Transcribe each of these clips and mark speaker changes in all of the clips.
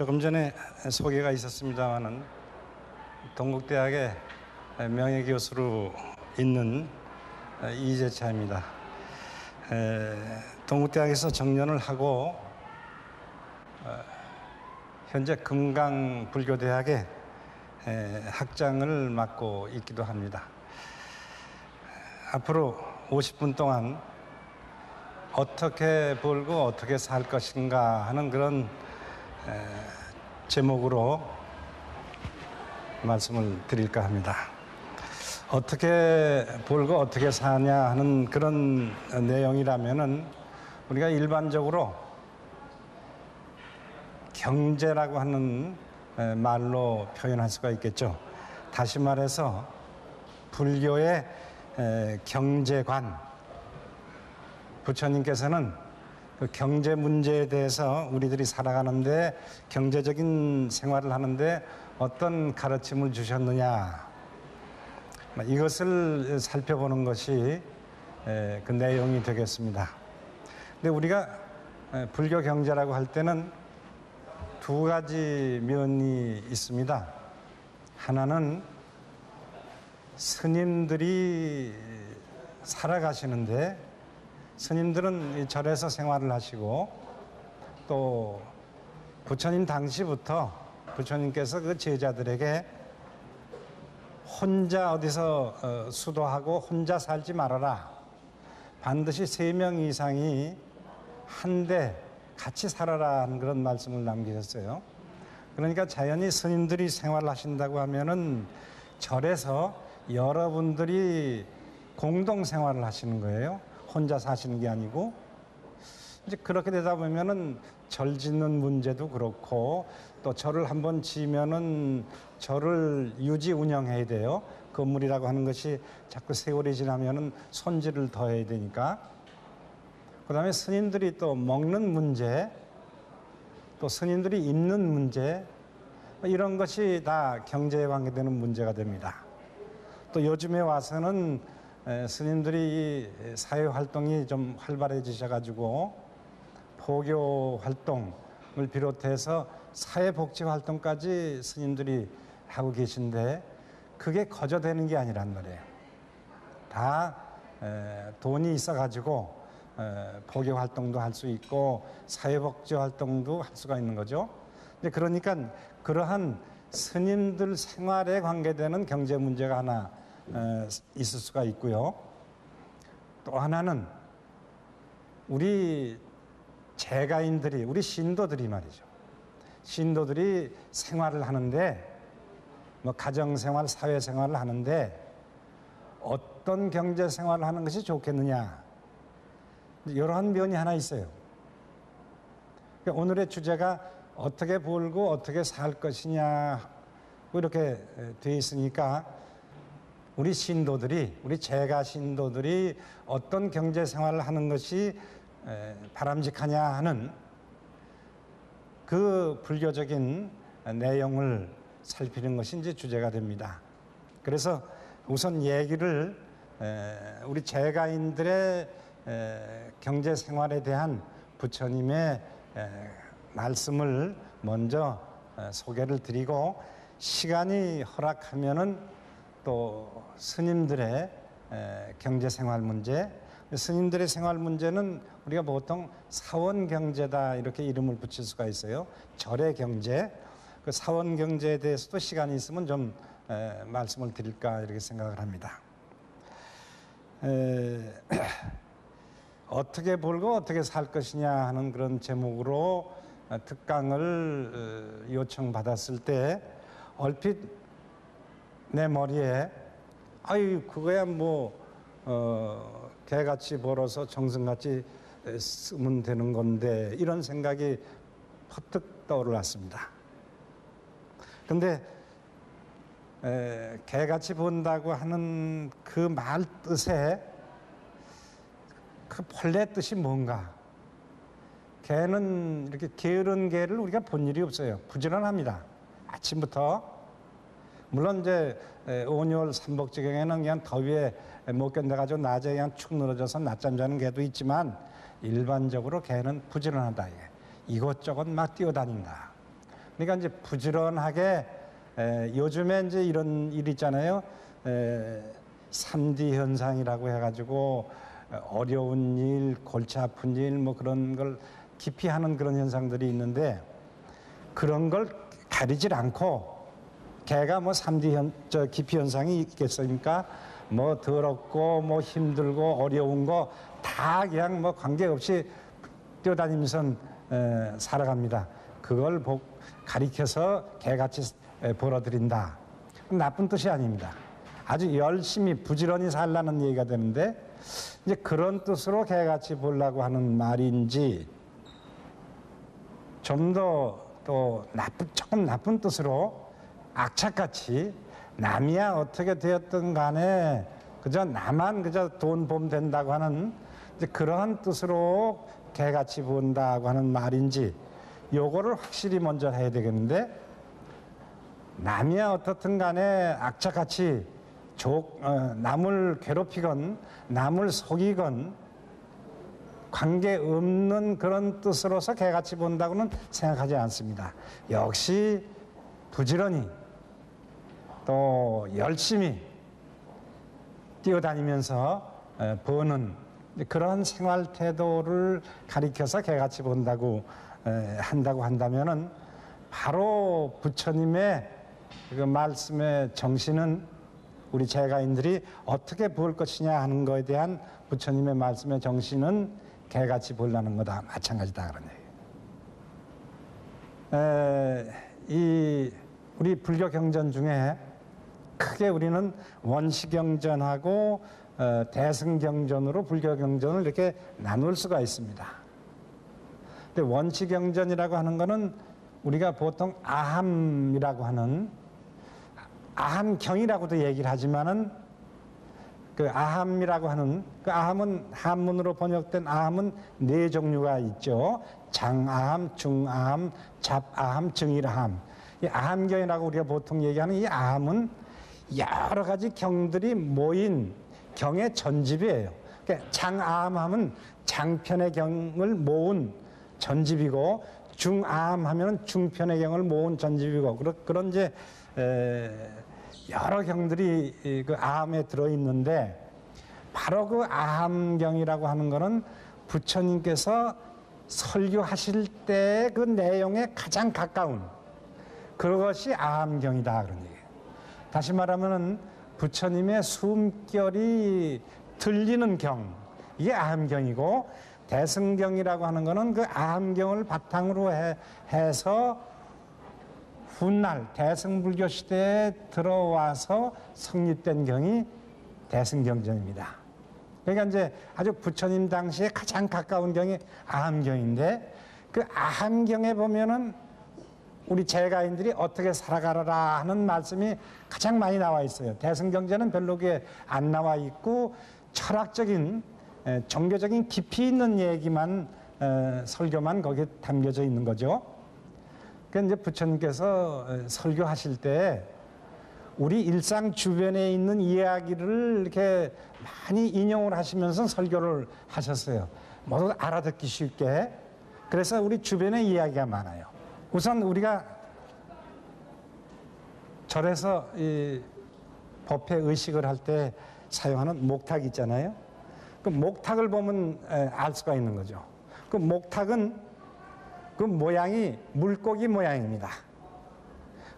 Speaker 1: 조금 전에 소개가 있었습니다마는 동국대학의 명예교수로 있는 이재차입니다. 동국대학에서 정년을 하고 현재 금강불교대학의 학장을 맡고 있기도 합니다. 앞으로 50분 동안 어떻게 벌고 어떻게 살 것인가 하는 그런 제목으로 말씀을 드릴까 합니다. 어떻게 벌고 어떻게 사냐 하는 그런 내용이라면은 우리가 일반적으로 경제라고 하는 말로 표현할 수가 있겠죠. 다시 말해서 불교의 경제관, 부처님께서는 그 경제 문제에 대해서 우리들이 살아가는데 경제적인 생활을 하는데 어떤 가르침을 주셨느냐, 이것을 살펴보는 것이 그 내용이 되겠습니다. 근데 우리가 불교 경제라고 할 때는 두 가지 면이 있습니다. 하나는 스님들이 살아가시는데 스님들은 절에서 생활을 하시고 또 부처님 당시부터 부처님께서 그 제자들에게 혼자 어디서 수도하고 혼자 살지 말아라. 반드시 3명 이상이 한데 같이 살아라 하는 그런 말씀을 남기셨어요. 그러니까 자연히 스님들이 생활을 하신다고 하면은 절에서 여러분들이 공동 생활을 하시는 거예요. 혼자 사시는 게 아니고. 이제 그렇게 되다 보면은 절 짓는 문제도 그렇고 또 절을 한번 지으면은 절을 유지 운영해야 돼요. 건물이라고 하는 것이 자꾸 세월이 지나면은 손질을 더 해야 되니까. 그 다음에 스님들이 또 먹는 문제, 또 스님들이 입는 문제, 이런 것이 다 경제에 관계되는 문제가 됩니다. 또 요즘에 와서는 스님들이 사회 활동이 좀 활발해지셔가지고 포교 활동을 비롯해서 사회복지 활동까지 스님들이 하고 계신데 그게 거저되는 게 아니란 말이에요. 다 돈이 있어가지고 포교 활동도 할 수 있고 사회복지 활동도 할 수가 있는 거죠. 그러니까 그러한 스님들 생활에 관계되는 경제 문제가 하나 있을 수가 있고요. 또 하나는 우리 재가인들이, 우리 신도들이 말이죠. 신도들이 생활을 하는데 뭐 가정생활, 사회생활을 하는데 어떤 경제생활을 하는 것이 좋겠느냐, 이러한 면이 하나 있어요. 그러니까 오늘의 주제가 어떻게 벌고 어떻게 살 것이냐 이렇게 되어 있으니까 우리 신도들이, 우리 재가 신도들이 어떤 경제생활을 하는 것이 바람직하냐 하는 그 불교적인 내용을 살피는 것이 이제 주제가 됩니다. 그래서 우선 얘기를 우리 재가인들의 경제생활에 대한 부처님의 말씀을 먼저 소개를 드리고 시간이 허락하면은 또 스님들의 경제생활 문제, 스님들의 생활 문제는 우리가 보통 사원경제다 이렇게 이름을 붙일 수가 있어요. 절의 경제, 그 사원경제에 대해서도 시간이 있으면 좀 말씀을 드릴까 이렇게 생각을 합니다. 어떻게 벌고 어떻게 살 것이냐 하는 그런 제목으로 특강을 요청받았을 때 얼핏 내 머리에 아유 그거야 뭐 개같이 벌어서 정승같이 쓰면 되는 건데 이런 생각이 퍼뜩 떠올랐습니다. 근데 개같이 번다고 하는 그 말 뜻에 그 본래 뜻이 뭔가? 개는 이렇게 게으른 개를 우리가 본 일이 없어요. 부지런합니다. 아침부터. 물론 이제 온열 삼복지경에는 그냥 더위에 못 견뎌가지고 낮에 그냥 축 늘어져서 낮잠 자는 개도 있지만 일반적으로 개는 부지런하다. 이것저것 막 뛰어다닌다. 그러니까 이제 부지런하게 요즘에 이제 이런 일 있잖아요. 3D 현상이라고 해가지고 어려운 일, 골치 아픈 일, 뭐 그런 걸 깊이 하는 그런 현상들이 있는데 그런 걸 가리질 않고 개가 뭐 3D 깊이 현상이 있겠습니까? 뭐 더럽고 뭐 힘들고 어려운 거 다 그냥 뭐 관계없이 뛰어다니면서 살아갑니다. 그걸 가리켜서 개같이 벌어들인다. 나쁜 뜻이 아닙니다. 아주 열심히 부지런히 살라는 얘기가 되는데 이제 그런 뜻으로 개같이 보려고 하는 말인지 좀 더 또 조금 나쁜 뜻으로 악착같이 남이야 어떻게 되었든 간에 그저 나만 그저 돈 보면 된다고 하는 이제 그러한 뜻으로 개같이 본다고 하는 말인지 요거를 확실히 먼저 해야 되겠는데 남이야 어떻든 간에 악착같이 남을 괴롭히건 남을 속이건 관계없는 그런 뜻으로서 개같이 본다고는 생각하지 않습니다. 역시 부지런히 또 열심히 뛰어다니면서 버는 그런 생활 태도를 가리켜서 개같이 본다고 한다고 한다면은 바로 부처님의 그 말씀의 정신은 우리 재가인들이 어떻게 볼 것이냐 하는 것에 대한 부처님의 말씀의 정신은 개같이 보려는 거다 마찬가지다 그런 얘기예요. 우리 불교 경전 중에 크게 우리는 원시경전하고 대승경전으로 불교 경전을 이렇게 나눌 수가 있습니다. 근데 원시경전이라고 하는 거는 우리가 보통 아함이라고 하는 아함경이라고도 얘기를 하지만은 그 아함이라고 하는 그 아함은 한문으로 번역된 아함은 네 종류가 있죠. 장아함, 중아함, 잡아함, 증일아함. 이 아함경이라고 우리가 보통 얘기하는 이 아함은 여러 가지 경들이 모인 경의 전집이에요. 그러니까 장아함하면 장편의 경을 모은 전집이고 중아함 하면은 중편의 경을 모은 전집이고 그런 이제 여러 경들이 그 아함에 들어있는데 바로 그 아함경이라고 하는 거는 부처님께서 설교하실 때 그 내용에 가장 가까운 그것이 아함경이다 그런 얘기예요. 다시 말하면은 부처님의 숨결이 들리는 경 이게 아함경이고 대승경이라고 하는 거는 그 아함경을 바탕으로 해서 훗날 대승불교 시대에 들어와서 성립된 경이 대승경전입니다. 그러니까 이제 아주 부처님 당시에 가장 가까운 경이 아함경인데 그 아함경에 보면은 우리 재가인들이 어떻게 살아가라 하는 말씀이 가장 많이 나와 있어요. 대승경전은 별로 그게 안 나와 있고 철학적인 종교적인 깊이 있는 얘기만 설교만 거기에 담겨져 있는 거죠. 그러니까 이제 부처님께서 설교하실 때 우리 일상 주변에 있는 이야기를 이렇게 많이 인용을 하시면서 설교를 하셨어요. 모두 알아듣기 쉽게. 그래서 우리 주변에 이야기가 많아요. 우선 우리가 절에서 이 법회 의식을 할 때 사용하는 목탁 있잖아요. 그 목탁을 보면 알 수가 있는 거죠. 그 목탁은 그 모양이 물고기 모양입니다.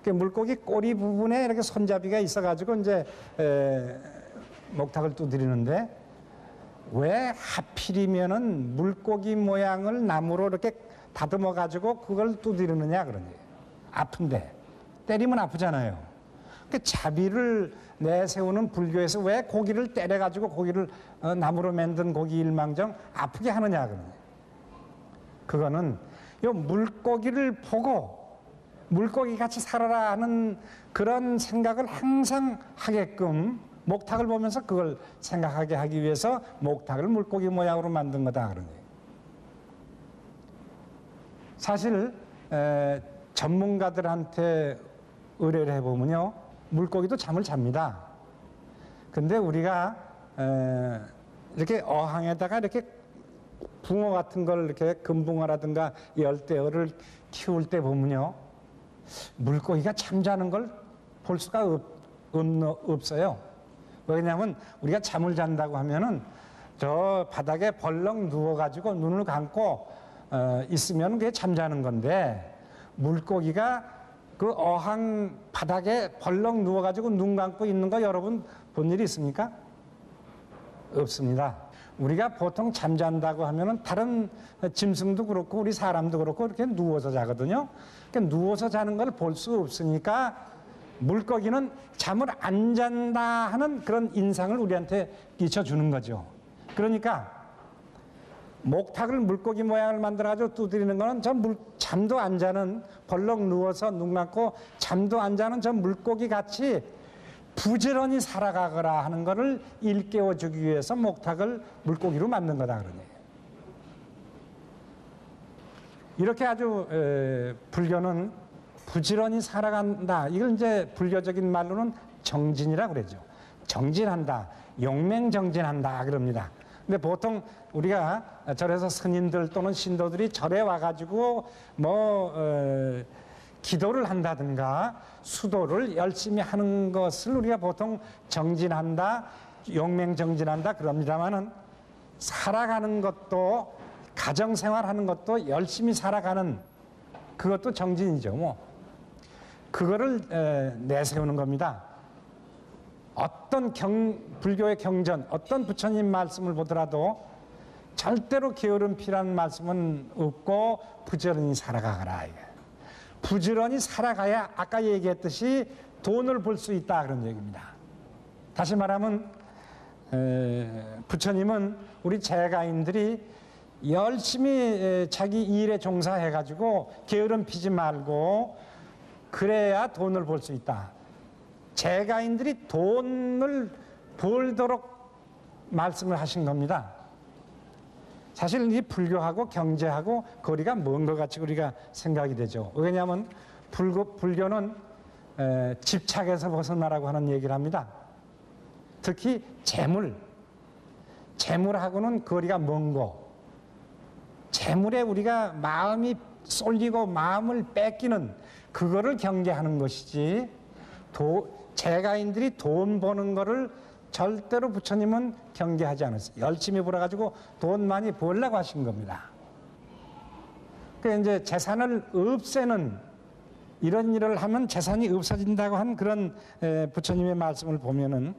Speaker 1: 그 물고기 꼬리 부분에 이렇게 손잡이가 있어가지고 이제 목탁을 두드리는데 왜 하필이면은 물고기 모양을 나무로 이렇게 다듬어가지고 그걸 두드리느냐 그러니 아픈데 때리면 아프잖아요. 그 자비를 내세우는 불교에서 왜 고기를 때려가지고 고기를 나무로 만든 고기 일망정 아프게 하느냐 그러니 그거는 요 물고기를 보고 물고기 같이 살아라 하는 그런 생각을 항상 하게끔 목탁을 보면서 그걸 생각하게 하기 위해서 목탁을 물고기 모양으로 만든 거다 그러니 사실 전문가들한테 의뢰를 해보면요 물고기도 잠을 잡니다. 근데 우리가 이렇게 어항에다가 이렇게 붕어 같은 걸 이렇게 금붕어라든가 열대어를 키울 때 보면요 물고기가 잠자는 걸 볼 수가 없어요. 왜냐하면 우리가 잠을 잔다고 하면은 저 바닥에 벌렁 누워가지고 눈을 감고 있으면 그게 잠자는 건데, 물고기가 그 어항 바닥에 벌렁 누워가지고 눈 감고 있는 거 여러분 본 일이 있습니까? 없습니다. 우리가 보통 잠잔다고 하면은 다른 짐승도 그렇고 우리 사람도 그렇고 이렇게 누워서 자거든요. 그러니까 누워서 자는 걸 볼 수 없으니까 물고기는 잠을 안 잔다 하는 그런 인상을 우리한테 끼쳐주는 거죠. 그러니까 목탁을 물고기 모양을 만들어가지고 두드리는 거는 잠도 안 자는, 벌렁 누워서 눈 감고 잠도 안 자는 저 물고기 같이 부지런히 살아가거라 하는 것을 일깨워주기 위해서 목탁을 물고기로 만든 거다 그러네요. 이렇게 아주 불교는 부지런히 살아간다. 이걸 이제 불교적인 말로는 정진이라고 그러죠. 정진한다, 용맹정진한다 그럽니다. 근데 보통 우리가 절에서 스님들 또는 신도들이 절에 와가지고 기도를 한다든가 수도를 열심히 하는 것을 우리가 보통 정진한다, 용맹정진한다 그럽니다만은, 살아가는 것도, 가정생활하는 것도 열심히 살아가는 그것도 정진이죠. 그거를 내세우는 겁니다. 어떤 불교의 경전, 어떤 부처님 말씀을 보더라도 절대로 게으름 피라는 말씀은 없고 부지런히 살아가거라. 부지런히 살아가야 아까 얘기했듯이 돈을 벌 수 있다 그런 얘기입니다. 다시 말하면 부처님은 우리 재가인들이 열심히 자기 일에 종사해가지고 게으름 피지 말고 그래야 돈을 벌 수 있다. 재가인들이 돈을 벌도록 말씀을 하신 겁니다. 사실 이 불교하고 경제하고 거리가 먼 것 같이 우리가 생각이 되죠. 왜냐하면 불교는 집착에서 벗어나라고 하는 얘기를 합니다. 특히 재물하고는 거리가 먼 거, 재물에 우리가 마음이 쏠리고 마음을 뺏기는 그거를 경계하는 것이지, 재가인들이 돈 버는 거를 절대로 부처님은 경계하지 않았어요. 열심히 벌어가지고 돈 많이 벌려고 하신 겁니다. 그러니까 이제 재산을 없애는 이런 일을 하면 재산이 없어진다고 한 그런 부처님의 말씀을 보면은,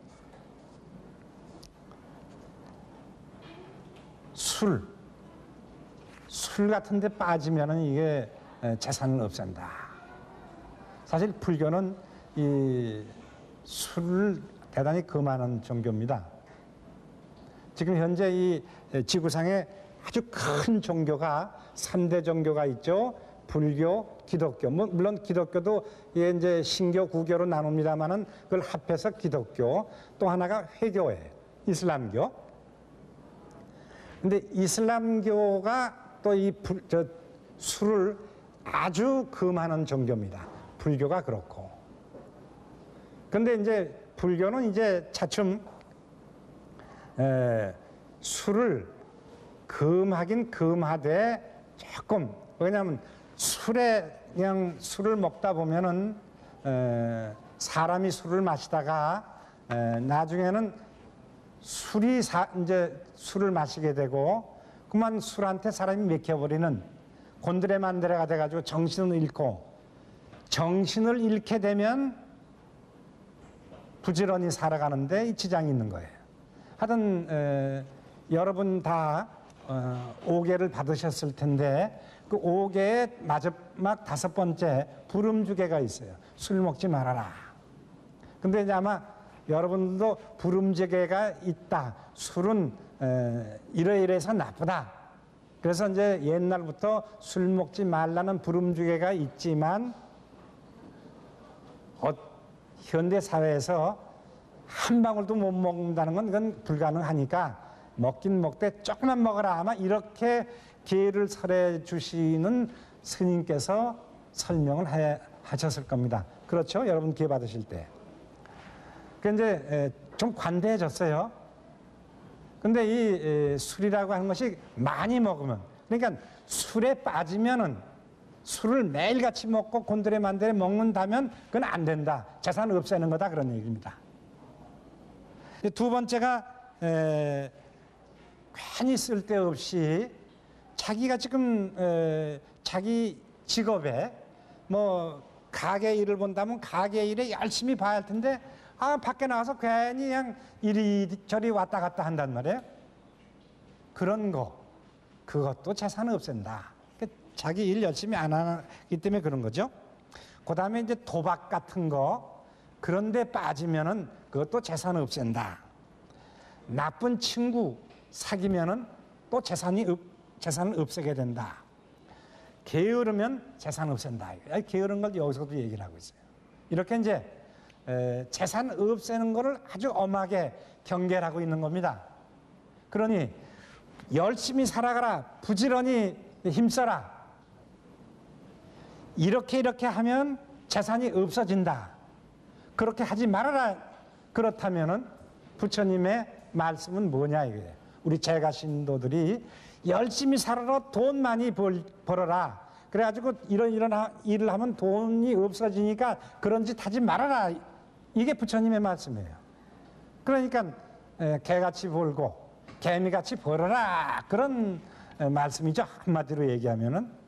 Speaker 1: 술 같은 데 빠지면은 이게 재산을 없앤다. 사실 불교는 이 술을 대단히 금하는 종교입니다. 지금 현재 이 지구상에 아주 큰 종교가 3대 종교가 있죠. 불교, 기독교. 물론 기독교도 이제 신교, 구교로 나눕니다만은 그걸 합해서 기독교. 또 하나가 회교예요. 이슬람교. 근데 이슬람교가 또 이 술을 아주 금하는 종교입니다. 불교가 그렇고. 근데 이제 불교는 이제 차츰 술을 금하긴 금하되 조금, 왜냐하면 그냥 술을 먹다 보면은 사람이 술을 마시다가 나중에는 이제 술을 마시게 되고 그만 술한테 사람이 맥혀버리는 곤드레만드레가 돼가지고 정신을 잃고, 정신을 잃게 되면 부지런히 살아가는데 이 지장이 있는 거예요. 하여튼 여러분 다 5계를 받으셨을 텐데 그 5계의 마지막 5번째 부름주계가 있어요. 술 먹지 말아라. 근데 이제 아마 여러분들도 부름주계가 있다. 술은 이러이러해서 나쁘다. 그래서 이제 옛날부터 술 먹지 말라는 부름주계가 있지만 현대 사회에서 한 방울도 못 먹는다는 건 이건 불가능하니까 먹긴 먹되 조금만 먹어라. 아마 이렇게 기회를 설해 주시는 스님께서 설명을 하셨을 겁니다. 그렇죠? 여러분 기회 받으실 때. 그런데 좀 관대해졌어요. 근데 이 술이라고 하는 것이 많이 먹으면, 그러니까 술에 빠지면은 술을 매일같이 먹고 곤드레 만드레 먹는다면 그건 안 된다. 재산을 없애는 거다. 그런 얘기입니다. 두 번째가 괜히 쓸데없이 자기가 지금 자기 직업에 뭐 가게 일을 본다면 가게 일에 열심히 봐야 할 텐데 밖에 나가서 괜히 그냥 이리저리 왔다 갔다 한단 말이에요. 그런 거 그것도 재산을 없앤다. 자기 일 열심히 안 하기 때문에 그런 거죠. 그 다음에 이제 도박 같은 거 그런 데 빠지면은 그것도 재산을 없앤다. 나쁜 친구 사귀면은 또 재산을 없애게 된다. 게으르면 재산 없앤다. 게으른 걸 여기서도 얘기를 하고 있어요. 이렇게 이제 재산 없애는 거를 아주 엄하게 경계를 하고 있는 겁니다. 그러니 열심히 살아가라. 부지런히 힘써라. 이렇게 하면 재산이 없어진다. 그렇게 하지 말아라. 그렇다면은 부처님의 말씀은 뭐냐 이거예요. 우리 제가 신도들이 열심히 살아라. 돈 많이 벌어라. 그래가지고 이런 일을 하면 돈이 없어지니까 그런 짓 하지 말아라. 이게 부처님의 말씀이에요. 그러니까 개같이 벌고 개미같이 벌어라. 그런 말씀이죠. 한마디로 얘기하면은.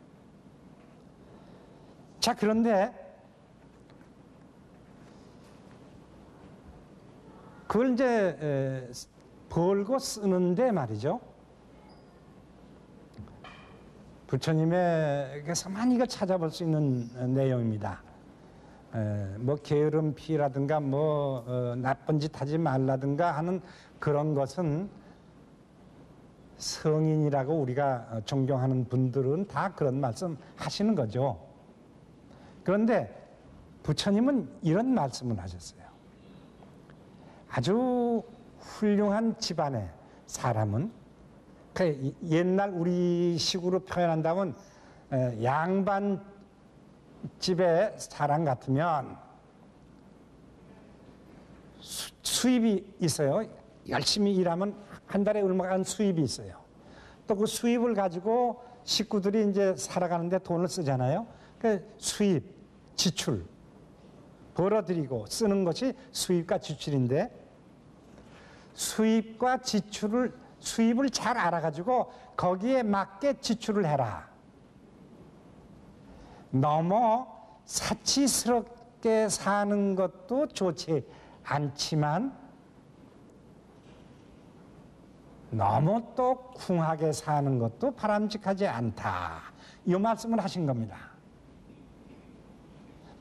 Speaker 1: 자, 그런데 그걸 이제 벌고 쓰는데 말이죠. 부처님에게서만 이걸 찾아볼 수 있는 내용입니다. 뭐 게으름 피라든가 뭐 나쁜 짓 하지 말라든가 하는 그런 것은 성인이라고 우리가 존경하는 분들은 다 그런 말씀 하시는 거죠. 그런데 부처님은 이런 말씀을 하셨어요. 아주 훌륭한 집안의 사람은 옛날 우리 식으로 표현한다면 양반 집의 사람 같으면 수입이 있어요. 열심히 일하면 한 달에 얼마간 수입이 있어요. 또 그 수입을 가지고 식구들이 이제 살아가는데 돈을 쓰잖아요. 그 수입, 지출, 벌어들이고 쓰는 것이 수입과 지출인데 수입과 수입을 잘 알아가지고 거기에 맞게 지출을 해라. 너무 사치스럽게 사는 것도 좋지 않지만 너무 또 궁하게 사는 것도 바람직하지 않다. 이 말씀을 하신 겁니다.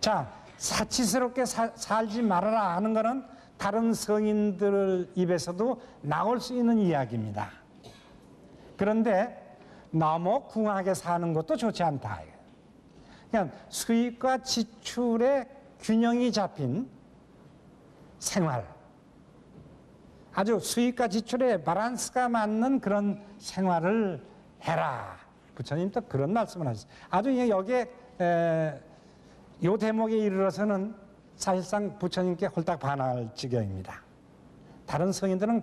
Speaker 1: 자, 사치스럽게 살지 말아라 하는 것은 다른 성인들 입에서도 나올 수 있는 이야기입니다. 그런데 너무 궁하게 사는 것도 좋지 않다. 그냥 수입과 지출의 균형이 잡힌 생활, 아주 수입과 지출의 밸런스가 맞는 그런 생활을 해라. 부처님 또 그런 말씀을 하셨어요. 아주 여기에 이 대목에 이르러서는 사실상 부처님께 홀딱 반할 지경입니다. 다른 성인들은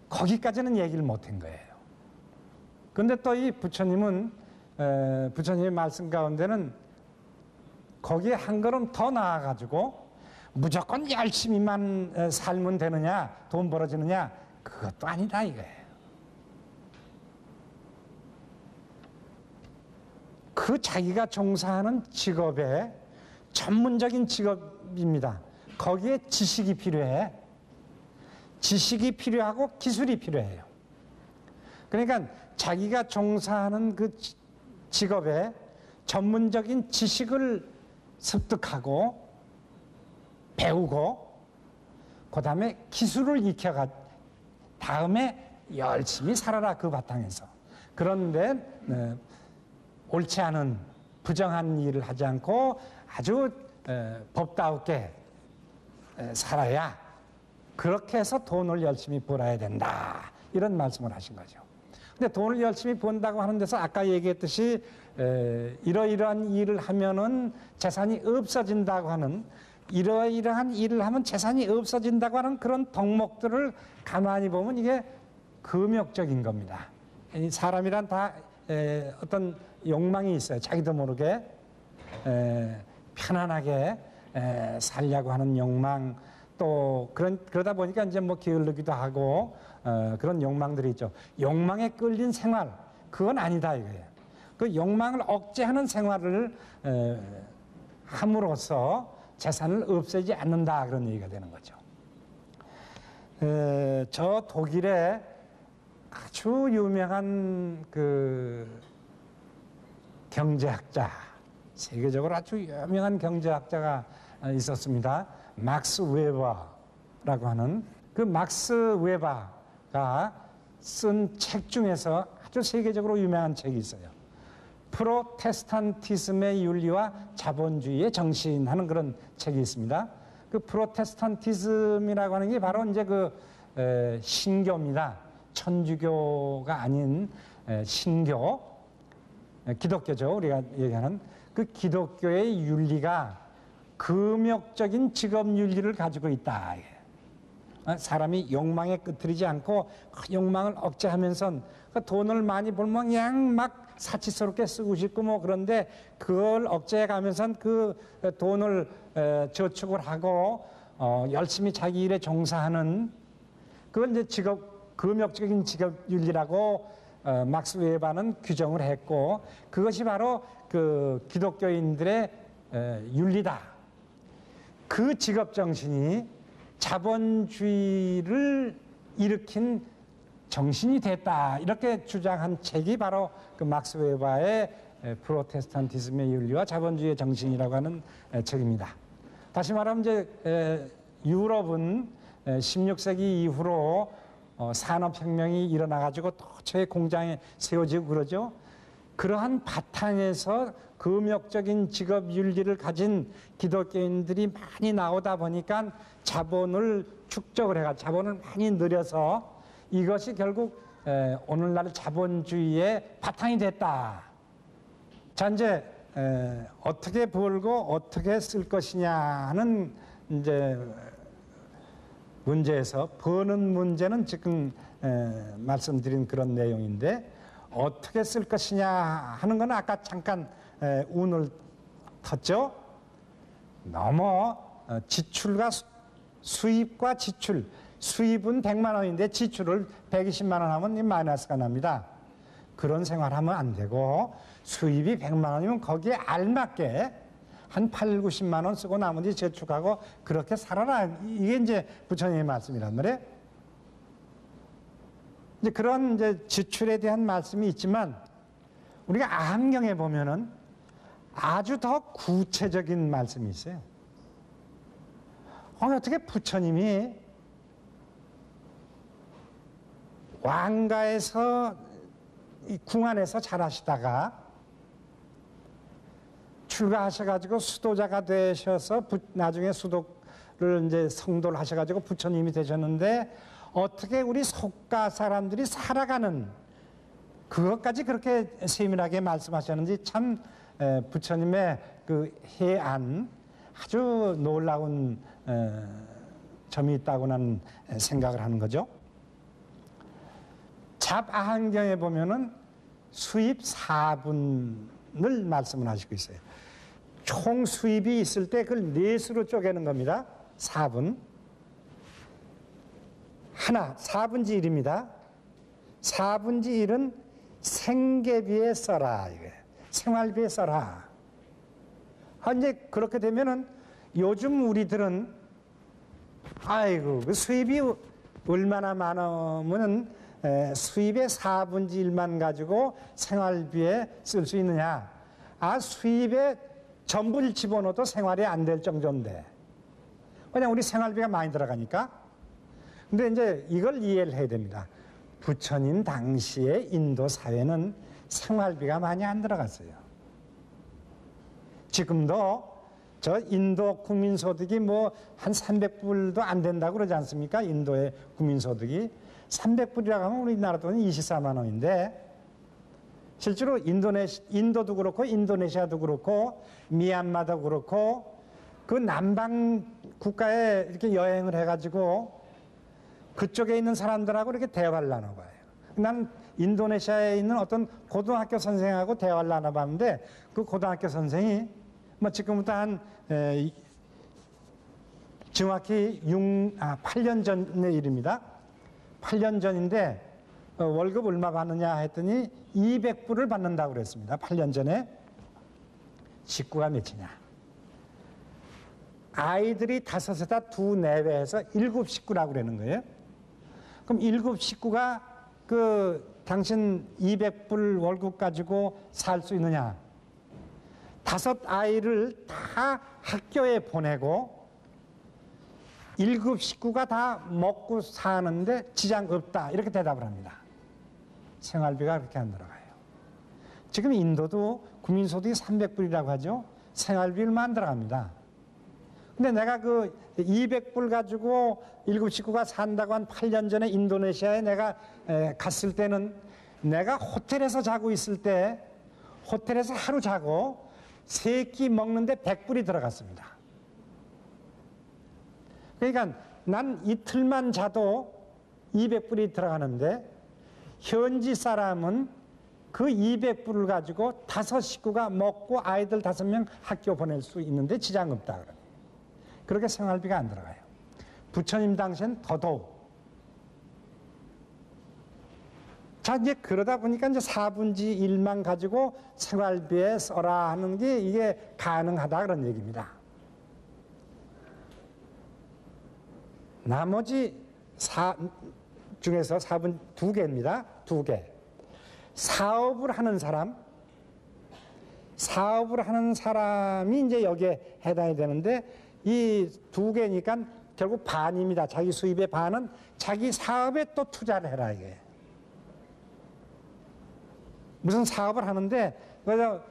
Speaker 1: 거기까지는 얘기를 못한 거예요. 그런데 또 이 부처님은 부처님의 말씀 가운데는 거기에 한 걸음 더 나아가지고 무조건 열심히만 살면 되느냐, 돈 벌어지느냐, 그것도 아니다 이거예요. 그 자기가 종사하는 직업에 전문적인 직업입니다. 거기에 지식이 필요해. 지식이 필요하고 기술이 필요해요. 그러니까 자기가 종사하는 그 직업에 전문적인 지식을 습득하고 배우고 그 다음에 기술을 익혀가 다음에 열심히 살아라 그 바탕에서. 그런데 옳지 않은 부정한 일을 하지 않고 아주 법다우게 살아야 그렇게 해서 돈을 열심히 벌어야 된다. 이런 말씀을 하신 거죠. 근데 돈을 열심히 번다고 하는 데서 아까 얘기했듯이 이러이러한 일을 하면은 재산이 없어진다고 하는 이러이러한 일을 하면 재산이 없어진다고 하는 그런 덕목들을 가만히 보면 이게 금욕적인 겁니다. 사람이란 다 어떤 욕망이 있어요. 자기도 모르게. 편안하게 살려고 하는 욕망, 또 그러다 보니까 이제 뭐 게을르기도 하고 그런 욕망들이 있죠. 욕망에 끌린 생활, 그건 아니다 이거예요. 그 욕망을 억제하는 생활을 함으로써 재산을 없애지 않는다, 그런 얘기가 되는 거죠. 저 독일에 아주 유명한 그 경제학자, 세계적으로 아주 유명한 경제학자가 있었습니다. 막스 웨버라고 하는, 그 막스 웨버가 쓴 책 중에서 아주 세계적으로 유명한 책이 있어요. 프로테스탄티즘의 윤리와 자본주의의 정신 하는 그런 책이 있습니다. 그 프로테스탄티즘이라고 하는 게 바로 이제 그 신교입니다. 천주교가 아닌 신교, 기독교죠. 우리가 얘기하는 그 기독교의 윤리가 금욕적인 직업 윤리를 가지고 있다. 사람이 욕망에 끄트리지 않고 욕망을 억제하면서 돈을 많이 벌면 그냥 막 사치스럽게 쓰고 싶고 뭐, 그런데 그걸 억제해 가면서 그 돈을 저축을 하고 열심히 자기 일에 종사하는, 그걸 이제 금욕적인 직업 윤리라고 막스 웨버는 규정을 했고, 그것이 바로 그 기독교인들의 윤리다. 그 직업 정신이 자본주의를 일으킨 정신이 됐다, 이렇게 주장한 책이 바로 그 막스 웨버의 프로테스탄티즘의 윤리와 자본주의의 정신이라고 하는 책입니다. 다시 말하면 이제 유럽은 16세기 이후로 산업혁명이 일어나가지고 도처에 공장에 세워지고 그러죠. 그러한 바탕에서 금욕적인 직업 윤리를 가진 기독교인들이 많이 나오다 보니까 자본을 축적을 해가 자본을 많이 늘여서 이것이 결국 오늘날 자본주의의 바탕이 됐다. 자, 이제 어떻게 벌고 어떻게 쓸 것이냐 하는 이제 문제에서, 버는 문제는 지금 말씀드린 그런 내용인데, 어떻게 쓸 것이냐 하는 건 아까 잠깐 운을 텄죠. 너무 지출과 수입과 지출, 수입은 100만 원인데 지출을 120만 원 하면 마이너스가 납니다. 그런 생활하면 안 되고, 수입이 100만 원이면 거기에 알맞게 한 8, 90만 원 쓰고 나머지 저축하고 그렇게 살아라. 이게 이제 부처님의 말씀이란 말이에요. 이제 그런 이제 지출에 대한 말씀이 있지만, 우리가 아함경에 보면은 아주 더 구체적인 말씀이 있어요. 어떻게 부처님이 왕가에서 궁안에서 자라시다가 출가하셔가지고 수도자가 되셔서 나중에 수도를 이제 성도를 하셔가지고 부처님이 되셨는데, 어떻게 우리 속가 사람들이 살아가는 그것까지 그렇게 세밀하게 말씀하셨는지 참 부처님의 그 해안 아주 놀라운 점이 있다고 나는 생각을 하는 거죠. 잡아한경에 보면은 수입 4분을 말씀을 하시고 있어요. 총 수입이 있을 때 그걸 넷으로 쪼개는 겁니다. 4분. 하나, 4분지 1입니다. 4분지 1은 생계비에 써라. 이게 생활비에 써라. 이제 그렇게 되면은 요즘 우리들은 아이고, 그 수입이 얼마나 많으면은 수입의 4분지 1만 가지고 생활비에 쓸 수 있느냐. 수입에 전부를 집어넣어도 생활이 안 될 정도인데. 그냥 우리 생활비가 많이 들어가니까. 근데 이제 이걸 이해를 해야 됩니다. 부처님 당시에 인도 사회는 생활비가 많이 안 들어갔어요. 지금도 저 인도 국민소득이 뭐 한 300불도 안 된다고 그러지 않습니까? 인도의 국민소득이 300불이라고 하면 우리나라 돈이 24만 원인데, 실제로 인도도 그렇고 인도네시아도 그렇고 미얀마도 그렇고 그 남방 국가에 이렇게 여행을 해가지고 그쪽에 있는 사람들하고 이렇게 대화를 나눠봐요. 난 인도네시아에 있는 어떤 고등학교 선생하고 대화를 나눠봤는데, 그 고등학교 선생이 뭐 지금부터 한 정확히 8년 전의 일입니다. 8년 전인데 월급 얼마 받느냐 했더니 200불을 받는다고 그랬습니다. 8년 전에. 식구가 몇이냐. 아이들이 5에다 2 내외해서 7 식구라고 그러는 거예요. 그럼 7 식구가 당신 200불 월급 가지고 살 수 있느냐. 5 아이를 다 학교에 보내고 7 식구가 다 먹고 사는데 지장 없다. 이렇게 대답을 합니다. 생활비가 그렇게 안 들어가요. 지금 인도도 국민소득이 300불이라고 하죠. 생활비 얼마 안 들어갑니다. 근데 내가 200불 가지고 7 식구가 산다고 한 8년 전에 인도네시아에 내가 갔을 때는 내가 호텔에서 자고 있을 때 호텔에서 하루 자고 3끼 먹는데 100불이 들어갔습니다. 그러니까 난 이틀만 자도 200불이 들어가는데 현지 사람은 그 200불을 가지고 5 식구가 먹고 아이들 5명 학교 보낼 수 있는데 지장 없다. 그렇게 생활비가 안 들어가요. 부처님 당시엔 더더욱. 자, 이제 그러다 보니까 이제 4분지 1만 가지고 생활비에 써라 하는 게 이게 가능하다 그런 얘기입니다. 나머지 중에서 4분 2개입니다. 2개. 사업을 하는 사람이 이제 여기에 해당이 되는데 이 2개니까 결국 반입니다. 자기 수입의 반은 자기 사업에 또 투자를 해라 이게. 무슨 사업을 하는데 그래서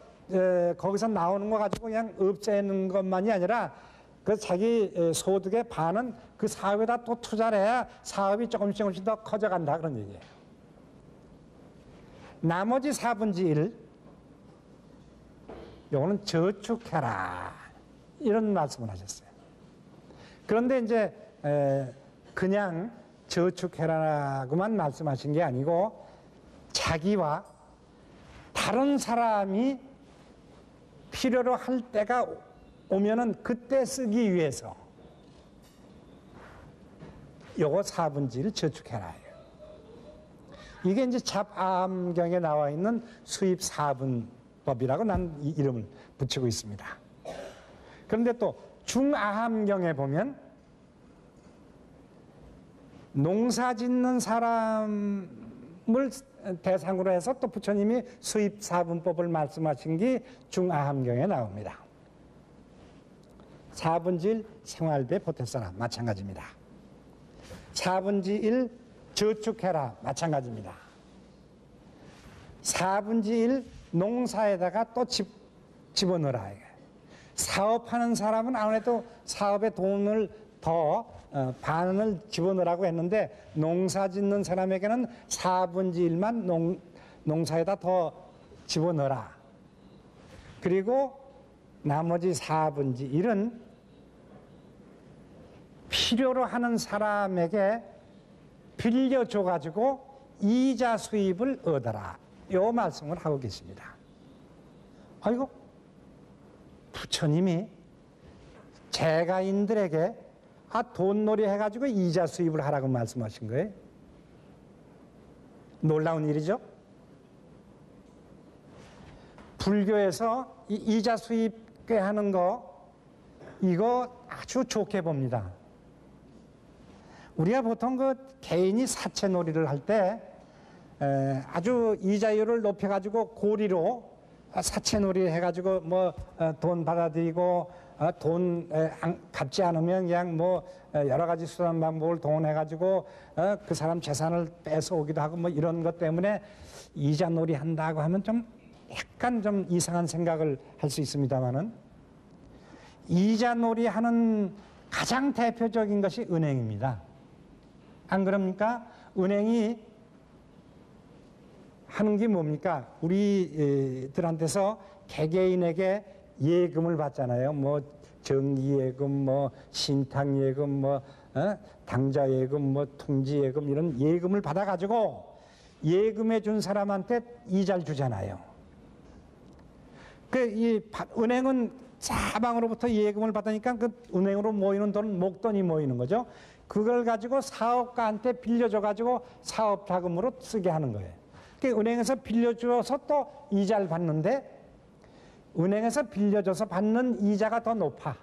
Speaker 1: 거기서 나오는 거 가지고 그냥 없애는 것만이 아니라 그 자기 소득의 반은 그 사업에다 또 투자를 해야 사업이 조금씩 더 커져간다 그런 얘기예요. 나머지 4분지 1 요거는 저축해라 이런 말씀을 하셨어요. 그런데 이제 그냥 저축해라고만 말씀하신 게 아니고 자기와 다른 사람이 필요로 할 때가 오면은 그때 쓰기 위해서 요거 4분지 1 저축해라. 이게 이제 잡아함경에 나와 있는 수입 4분법이라고 난 이 이름을 붙이고 있습니다. 그런데 또 중아함경에 보면 농사 짓는 사람을 대상으로 해서 또 부처님이 수입 4분법을 말씀하신 게 중아함경에 나옵니다. 4분지 1 생활비에 보태서라 마찬가지입니다. 4분지 1 저축해라 마찬가지입니다. 4분지 1 농사에다가 또 집어넣어라. 사업하는 사람은 아무래도 사업에 돈을 더 반을 집어넣으라고 했는데 농사 짓는 사람에게는 4분지 1만 농사에다 더 집어넣어라. 그리고 나머지 4분지 1은 필요로 하는 사람에게 빌려줘가지고 이자 수입을 얻어라. 요 말씀을 하고 계십니다. 아이고, 부처님이 재가인들에게 돈놀이 해가지고 이자 수입을 하라고 말씀하신 거예요. 놀라운 일이죠. 불교에서 이 이자 수입 하는 거 이거 아주 좋게 봅니다. 우리가 보통 개인이 사채놀이를 할 때 아주 이자율을 높여가지고 고리로 사채놀이 해가지고 돈 받아들이고 돈 갚지 않으면 그냥 여러 가지 수단 방법을 동원해가지고 그 사람 재산을 뺏어오기도 하고 이런 것 때문에 이자놀이 한다고 하면 좀 약간 좀 이상한 생각을 할 수 있습니다만은 이자놀이 하는 가장 대표적인 것이 은행입니다. 안 그럽니까? 은행이 하는 게 뭡니까? 우리들한테서 개개인에게 예금을 받잖아요. 정기예금, 신탁예금, 당자예금, 통지예금 이런 예금을 받아가지고 예금해 준 사람한테 이자를 주잖아요. 은행은 사방으로부터 예금을 받으니까 그 은행으로 모이는 돈은 목돈이 모이는 거죠. 그걸 가지고 사업가한테 빌려줘가지고 사업 자금으로 쓰게 하는 거예요. 그러니까 은행에서 빌려줘서 또 이자를 받는데 은행에서 빌려줘서 받는 이자가 더 높아.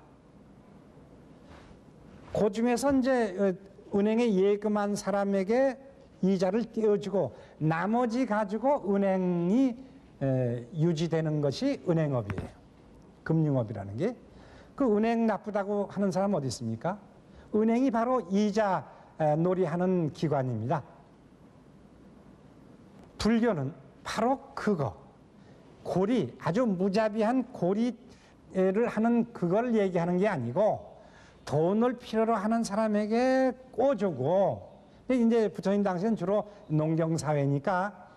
Speaker 1: 그 중에서 이제 은행에 예금한 사람에게 이자를 떼어주고 나머지 가지고 은행이 유지되는 것이 은행업이에요. 금융업이라는 게. 그 은행 나쁘다고 하는 사람 어디 있습니까? 은행이 바로 이자 놀이하는 기관입니다. 불교는 바로 그거. 고리, 아주 무자비한 고리를 하는 그걸 얘기하는 게 아니고 돈을 필요로 하는 사람에게 꿔주고, 이제 부처님 당시에는 주로 농경사회니까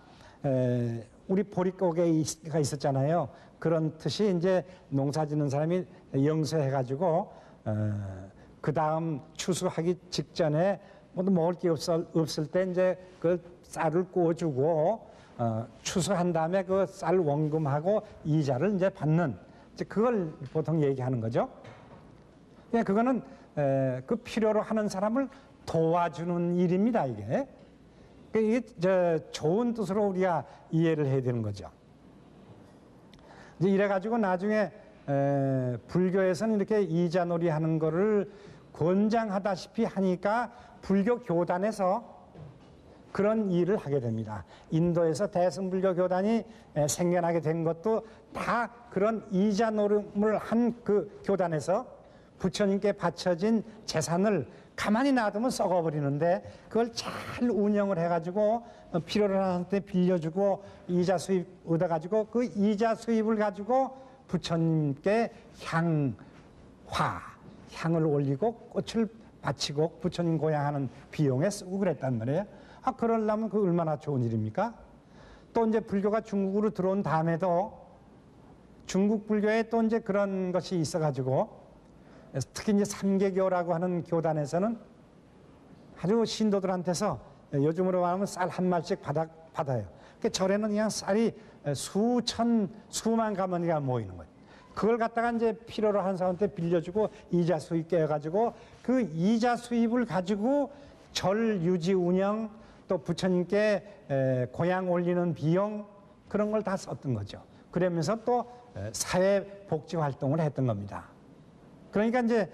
Speaker 1: 우리 보릿고개가 있었잖아요. 그런 뜻이 이제 농사 짓는 사람이 영세해가지고 그 다음 추수하기 직전에 뭐 먹을 게 없을 때 이제 그 쌀을 구워주고 추수한 다음에 그 쌀 원금하고 이자를 이제 받는, 이제 그걸 보통 얘기하는 거죠. 그거는 그 필요로 하는 사람을 도와주는 일입니다, 이게. 이게 좋은 뜻으로 우리가 이해를 해야 되는 거죠. 이제 이래가지고 나중에 불교에서는 이렇게 이자놀이 하는 거를 권장하다시피 하니까 불교 교단에서 그런 일을 하게 됩니다. 인도에서 대승불교 교단이 생겨나게 된 것도 다 그런 이자노름을 한 그 교단에서 부처님께 바쳐진 재산을 가만히 놔두면 썩어버리는데 그걸 잘 운영을 해가지고 필요로 하는데 빌려주고 이자 수입 얻어가지고 그 이자 수입을 가지고 부처님께 향을 올리고 꽃을 바치고 부처님 고향하는 비용에 쓰고 그랬단 말이에요. 그러려면 그 얼마나 좋은 일입니까? 또 이제 불교가 중국으로 들어온 다음에도 중국 불교에 또 이제 그런 것이 있어가지고 특히 이제 삼계교라고 하는 교단에서는 아주 신도들한테서 요즘으로 말하면 쌀 한 말씩 받아요. 그 절에는 그냥 쌀이 수만 가마니가 모이는 거예요. 그걸 갖다가 이제 필요로 하는 사람한테 빌려주고 이자 수입 깨가지고 그 이자 수입을 가지고 절 유지 운영 또 부처님께 고향 올리는 비용 그런 걸 다 썼던 거죠. 그러면서 또 사회 복지 활동을 했던 겁니다. 그러니까 이제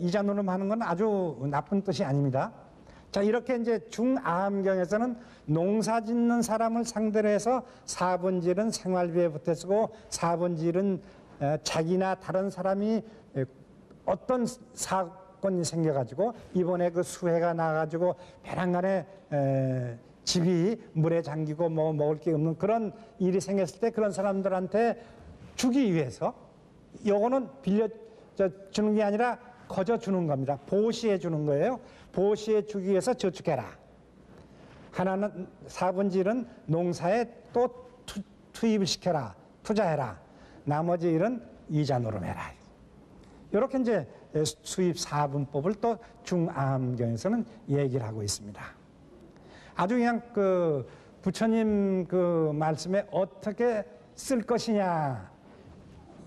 Speaker 1: 이자 노름하는 건 아주 나쁜 뜻이 아닙니다. 자, 이렇게 이제 중아함경에서는 농사 짓는 사람을 상대로 해서 4분질은 생활비에 보태 쓰고 4분질은 자기나 다른 사람이 어떤 사건이 생겨가지고 이번에 그 수해가 나가지고 배란간에 집이 물에 잠기고 뭐 먹을 게 없는 그런 일이 생겼을 때 그런 사람들한테 주기 위해서 요거는 주는 게 아니라 거저 주는 겁니다. 보시해 주는 거예요. 보시해 주기 위해서 저축해라. 하나는 4분질은 농사에 또 투입을 시켜라. 투자해라. 나머지 일은 이자 노름해라. 이렇게 이제 수입 4분법을 또 중아함경에서는 얘기를 하고 있습니다. 아주 그냥 그 부처님 그 말씀에 어떻게 쓸 것이냐,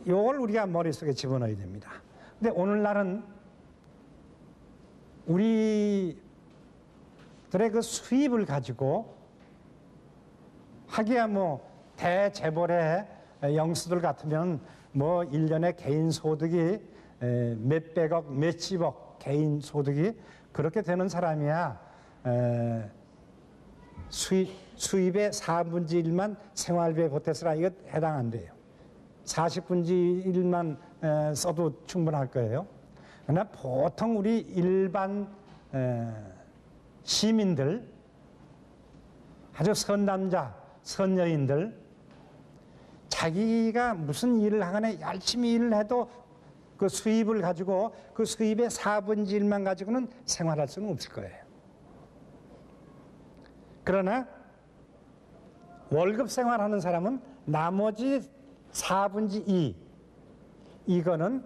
Speaker 1: 요걸 우리가 머릿속에 집어넣어야 됩니다. 근데 오늘날은 우리들의 그 수입을 가지고 하기야 뭐 대재벌의 영수들 같으면 뭐 1년에 개인 소득이 몇백억, 몇십억 개인 소득이 그렇게 되는 사람이야 수입의 4분의 1만 생활비에 보태서라 이거 해당 안 돼요. 40분의 1만 써도 충분할 거예요. 그러나 보통 우리 일반 시민들, 아주 선남자, 선여인들 자기가 무슨 일을 하거나 열심히 일을 해도 그 수입을 가지고 그 수입의 4분의 1만 가지고는 생활할 수는 없을 거예요. 그러나 월급 생활하는 사람은 나머지 4분의 2 이거는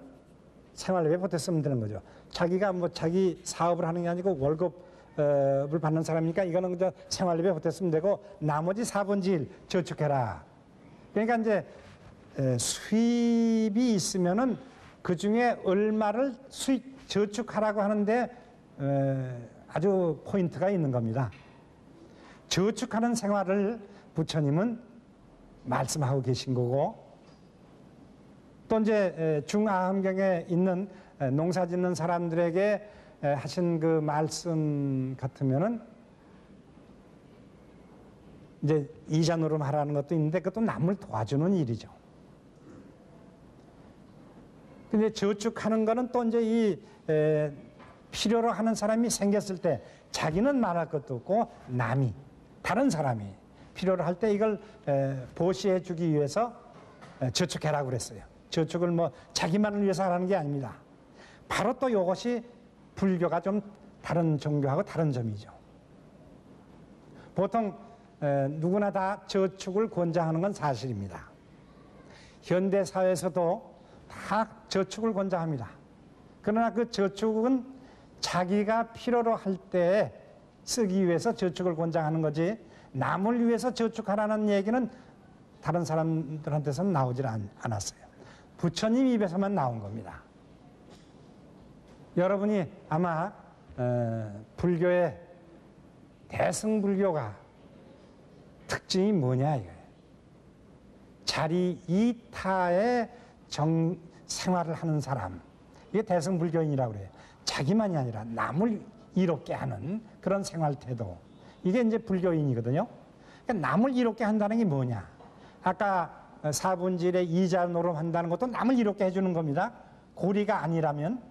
Speaker 1: 생활비에 보태 쓰면 되는 거죠. 자기가 뭐 자기 사업을 하는 게 아니고 월급을 받는 사람이니까 이거는 그저 생활비에 보태 쓰면 되고 나머지 4분의 1 저축해라. 그러니까 이제 수입이 있으면은 그 중에 얼마를 수익 저축하라고 하는데 아주 포인트가 있는 겁니다. 저축하는 생활을 부처님은 말씀하고 계신 거고, 또 이제 중아함경에 있는 농사 짓는 사람들에게 하신 그 말씀 같으면은 이제 이자노름 하라는 것도 있는데 그것도 남을 도와주는 일이죠. 근데 저축하는 거는 또 이제 이 필요로 하는 사람이 생겼을 때 자기는 말할 것도 없고 남이, 다른 사람이 필요로 할 때 이걸 보시해 주기 위해서 저축해라고 그랬어요. 저축을 뭐 자기만을 위해서 하라는 게 아닙니다. 바로 또 이것이 불교가 좀 다른 종교하고 다른 점이죠. 보통 누구나 다 저축을 권장하는 건 사실입니다. 현대 사회에서도 다 저축을 권장합니다. 그러나 그 저축은 자기가 필요로 할 때 쓰기 위해서 저축을 권장하는 거지, 남을 위해서 저축하라는 얘기는 다른 사람들한테서는 나오질 않았어요. 부처님 입에서만 나온 겁니다. 여러분이 아마 불교의 대승불교가 특징이 뭐냐 이거예요. 자리 이타의 생활을 하는 사람, 이게 대승불교인이라고 그래요. 자기만이 아니라 남을 이롭게 하는 그런 생활 태도, 이게 이제 불교인이거든요. 그러니까 남을 이롭게 한다는 게 뭐냐, 아까 사분질에 이자 노름 한다는 것도 남을 이롭게 해주는 겁니다. 고리가 아니라면.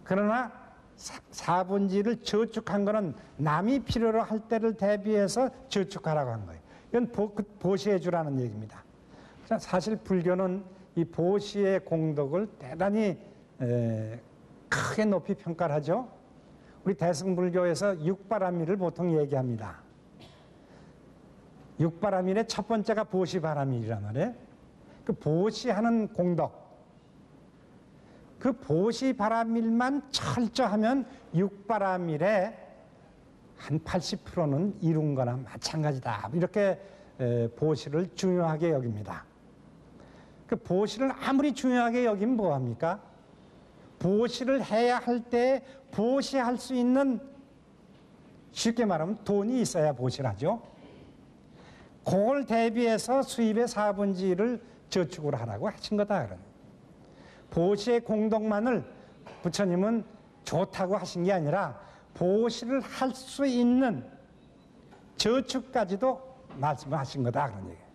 Speaker 1: 그러나 사분질을 저축한 거는 남이 필요로 할 때를 대비해서 저축하라고 한 거예요. 이건 보시해 주라는 얘기입니다. 사실 불교는 이 보시의 공덕을 대단히 크게 높이 평가를 하죠. 우리 대승불교에서 육바라밀을 보통 얘기합니다. 육바라밀의 첫 번째가 보시바라밀이란 말이에요. 그 보시하는 공덕, 그 보시바라밀만 철저하면 육바라밀의 한 80%는 이룬 거나 마찬가지다, 이렇게 보시를 중요하게 여깁니다. 그 보시를 아무리 중요하게 여기면 뭐합니까? 보시를 해야 할 때 보시할 수 있는, 쉽게 말하면 돈이 있어야 보시를 하죠. 그걸 대비해서 수입의 4분지를 저축을 하라고 하신 거다. 그런 보시의 공덕만을 부처님은 좋다고 하신 게 아니라 보시를 할 수 있는 저축까지도 말씀을 하신 거다, 그런 얘기예요.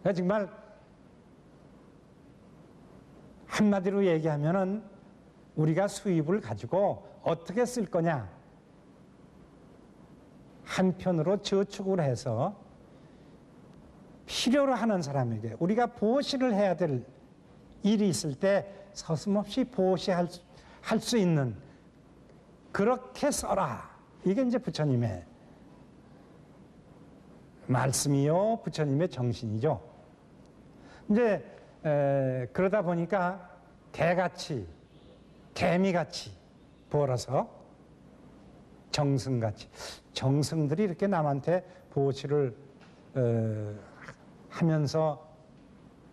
Speaker 1: 그러니까 정말 한마디로 얘기하면은 우리가 수입을 가지고 어떻게 쓸 거냐, 한편으로 저축을 해서 필요로 하는 사람에게 우리가 보시를 해야 될 일이 있을 때 서슴없이 보시할 수 있는, 그렇게 써라. 이게 이제 부처님의 말씀이요, 부처님의 정신이죠. 이제 그러다 보니까 개같이, 개미같이 벌어서 정승같이, 정승들이 이렇게 남한테 보시를 하면서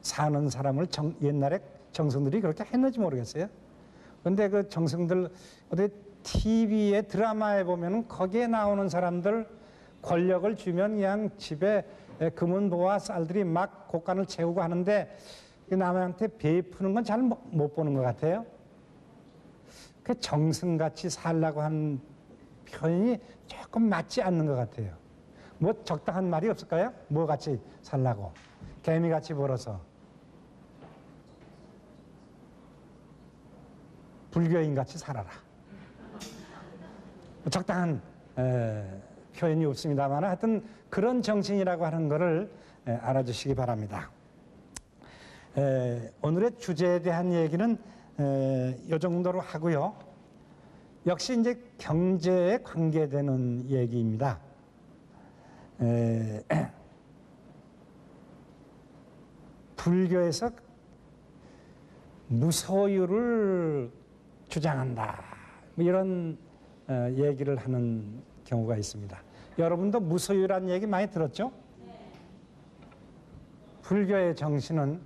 Speaker 1: 사는 사람을 옛날에 정승들이 그렇게 했는지 모르겠어요. 근데 그 정승들 어디 TV에 드라마에 보면은 거기에 나오는 사람들 권력을 주면 그냥 집에 금은보와 쌀들이 막 곳간을 채우고 하는데 남한테 베푸는 건 잘 못 보는 것 같아요. 그 정승같이 살라고 하는 표현이 조금 맞지 않는 것 같아요. 뭐 적당한 말이 없을까요? 뭐 같이 살라고? 개미같이 벌어서. 불교인같이 살아라. 적당한 표현이 없습니다만 하여튼 그런 정신이라고 하는 것을 알아주시기 바랍니다. 오늘의 주제에 대한 얘기는 이 정도로 하고요. 역시 이제 경제에 관계되는 얘기입니다. 불교에서 무소유를 주장한다, 뭐 이런 얘기를 하는 경우가 있습니다. 여러분도 무소유라는 얘기 많이 들었죠? 불교의 정신은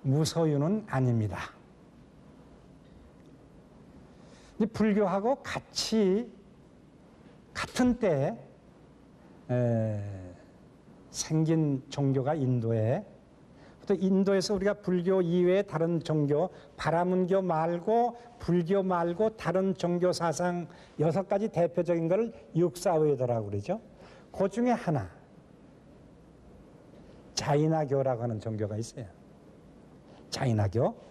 Speaker 1: 무소유는 아닙니다. 불교하고 같은 때에 생긴 종교가 인도에, 또 인도에서 우리가 불교 이외의 다른 종교, 바라문교 말고 불교 말고 다른 종교 사상 6가지 대표적인 걸 육사외도라고 그러죠. 그 중에 하나, 자이나교라고 하는 종교가 있어요. 자이나교.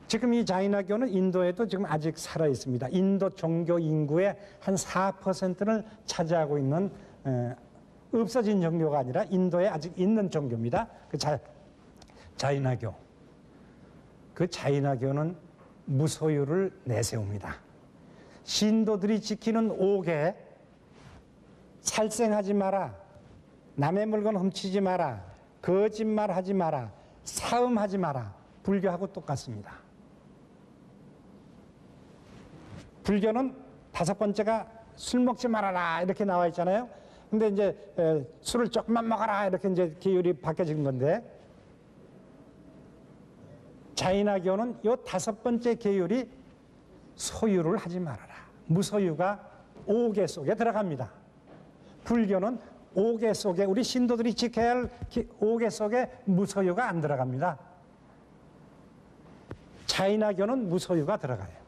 Speaker 1: 지금 이 자이나교는 인도에도 지금 아직 살아 있습니다. 인도 종교 인구의 한 4%를 차지하고 있는, 없어진 종교가 아니라 인도에 아직 있는 종교입니다. 그 자이나교. 그 자이나교는 무소유를 내세웁니다. 신도들이 지키는 옥에 살생하지 마라, 남의 물건 훔치지 마라, 거짓말하지 마라, 사음하지 마라. 불교하고 똑같습니다. 불교는 5번째가 술 먹지 말아라 이렇게 나와 있잖아요. 근데 이제 술을 조금만 먹어라 이렇게 이제 계율이 바뀌어진 건데, 자이나교는 이 5번째 계율이 소유를 하지 말아라. 무소유가 옥계 속에 들어갑니다. 불교는 옥계 속에, 우리 신도들이 지켜야 할 옥계 속에 무소유가 안 들어갑니다. 자이나교는 무소유가 들어가요.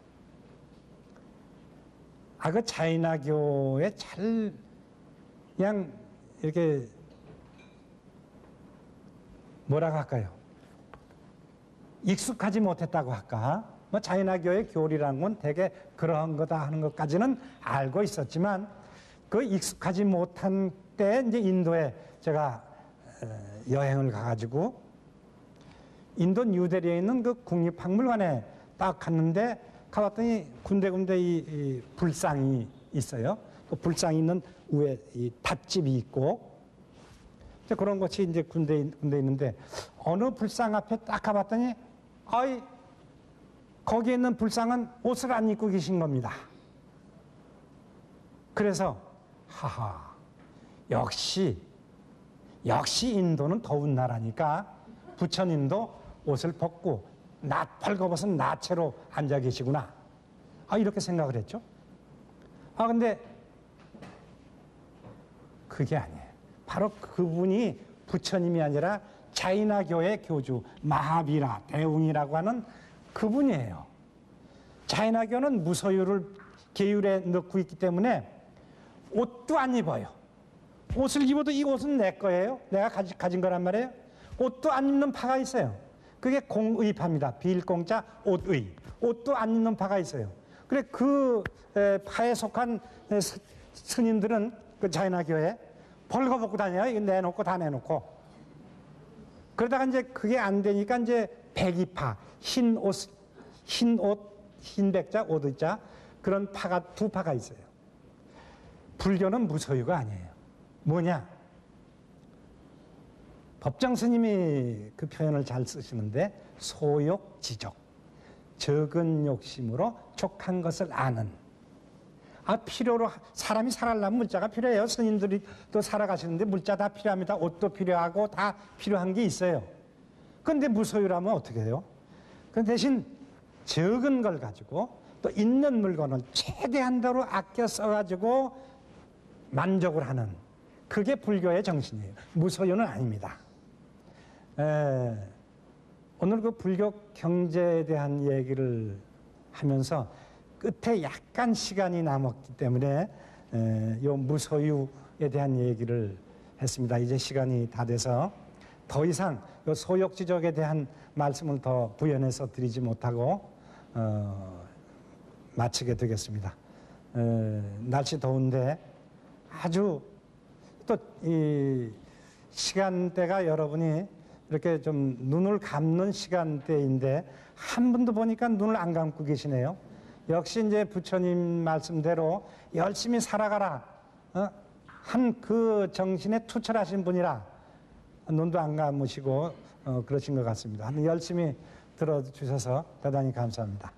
Speaker 1: 그 자이나교에 잘 그냥 이렇게 뭐라고 할까요? 익숙하지 못했다고 할까? 뭐 자이나교의 교리라는 건 되게 그러한 거다 하는 것까지는 알고 있었지만, 그 익숙하지 못한 때 이제 인도에 제가 여행을 가가지고 인도 뉴델리에 있는 그 국립박물관에 딱 갔는데, 가봤더니 군데군데 이 불상이 있어요. 그 불상이 있는 위에 이 탑집이 있고, 그런 것이 이제 군데 있는데, 어느 불상 앞에 딱 가봤더니, 거기에 있는 불상은 옷을 안 입고 계신 겁니다. 그래서, 역시 인도는 더운 나라니까 부처님도 옷을 벗고 벌거벗은 나체로 앉아 계시구나. 이렇게 생각을 했죠. 근데 그게 아니에요. 바로 그분이 부처님이 아니라 자이나교의 교주 마하비라 대웅이라고 하는 그분이에요. 자이나교는 무소유를 계율에 넣고 있기 때문에 옷도 안 입어요. 옷을 입어도 이 옷은 내 거예요. 내가 가진 거란 말이에요. 옷도 안 입는 파가 있어요. 그게 공의파입니다. 빌공자 옷의. 옷도 안 입는 파가 있어요. 그래 그 파에 속한 스님들은 그 자이나교에 벌거벗고 다녀요. 이거 내놓고 다 내놓고. 그러다가 이제 그게 안 되니까 이제 백이파, 흰 옷, 흰백자, 옷의자, 그런 파가 2파가 있어요. 불교는 무소유가 아니에요. 뭐냐? 법정 스님이 그 표현을 잘 쓰시는데, 소욕지족, 적은 욕심으로 족한 것을 아는. 필요로, 사람이 살아가려면 물자가 필요해요. 스님들이 또 살아가시는데 물자 다 필요합니다. 옷도 필요하고 다 필요한 게 있어요. 그런데 무소유라면 어떻게 해요? 그 대신 적은 걸 가지고 또 있는 물건을 최대한대로 아껴 써가지고 만족을 하는, 그게 불교의 정신이에요. 무소유는 아닙니다. 오늘 그 불교 경제에 대한 얘기를 하면서 끝에 약간 시간이 남았기 때문에 요 무소유에 대한 얘기를 했습니다. 이제 시간이 다 돼서 더 이상 요 소욕지족에 대한 말씀을 더 부연해서 드리지 못하고 마치게 되겠습니다. 날씨 더운데 아주 또 이 시간대가 여러분이 이렇게 좀 눈을 감는 시간대인데 한 분도 보니까 눈을 안 감고 계시네요. 역시 이제 부처님 말씀대로 열심히 살아가라 한 그 정신에 투철하신 분이라 눈도 안 감으시고 그러신 것 같습니다. 열심히 들어주셔서 대단히 감사합니다.